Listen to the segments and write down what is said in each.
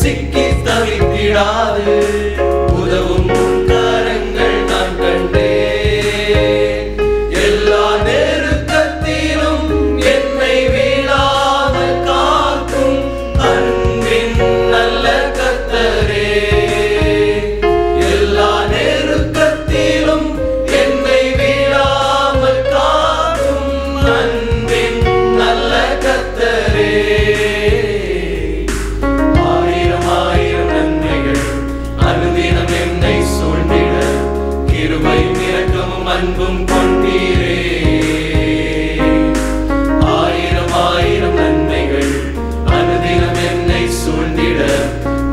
சிக்கி தவித்திடாது உதவும் கரங்கள் நான் கண்டேன். எல்லா நெருக்கத்திலும் என்னை வீழாமல் காக்கும் அன்பின் நல்ல கர்த்தரே. எல்லா நெருக்கத்திலும் என்னை வீழாமல் காக்கும் அன்பின் நல்ல கர்த்தரே. ஆயிரம் ஆயிரம் நன்மைகள் அனுதினம் என்னை சூழ்ந்திட கிருபையும் இரக்கமும் அன்பும் கொண்டீரே. ஆயிரம் ஆயிரம் நன்மைகள் அனுதினம் என்னை சூழ்ந்திட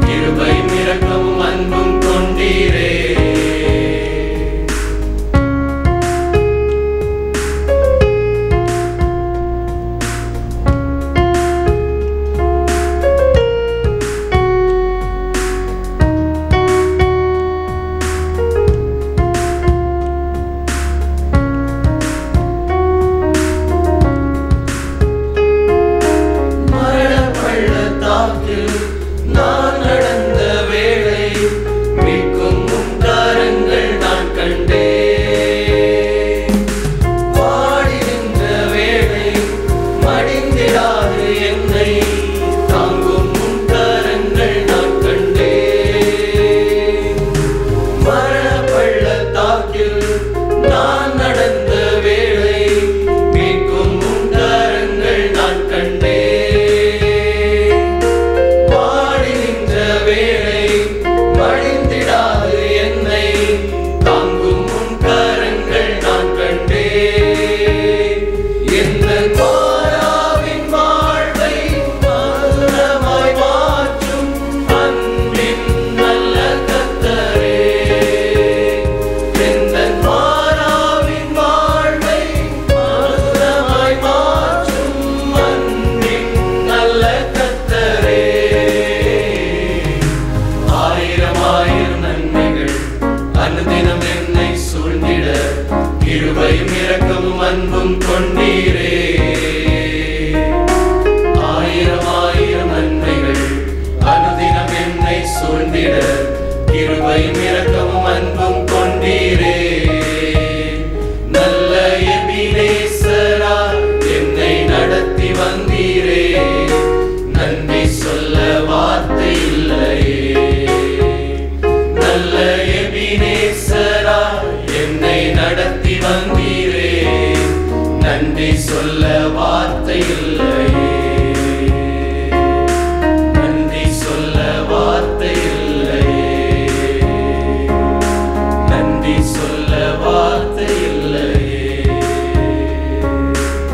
கிருபையும் இரக்கமும் அன்பும் கொண்டீரே. நான் நடந்த வேளை மீட்கும் உம் கரங்கள் நான் கண்டேன். வாடி நின்ற வேளை மடிந்திடாது என்னை தாங்கும் உம் கரங்கள் நான் கண்டேன். மரண பள்ளத்தாக்கில் நான் நடந்த வேளை மீட்கும் உம் கரங்கள் நான் கண்டேன். மடிந்திடாது என்னை தாங்கும் உன் கரங்கள் நான் கண்டேன். எந்த மாறாவின் வாழ்வை மதுரமாய் மாற்றும் அன்பின் நல்ல கர்த்தரே. எந்த மாறாவின் வாழ்வை மதுரமாய் மாற்றும் அன்பின் நல்ல கர்த்தரே. ஆயிரம் ஆயிரம் நன்மைகள் அனுதினம் என்னை சூழ்ந்திட கிருபையும் இரக்கமும் அன்பும் கொண்டீரே. ஆயிரம் ஆயிரம் நன்மைகள் அனுதினம் என்னை சூழ்ந்திட கிருபையும் இரக்கமும் அன்பும் கொண்டீரே.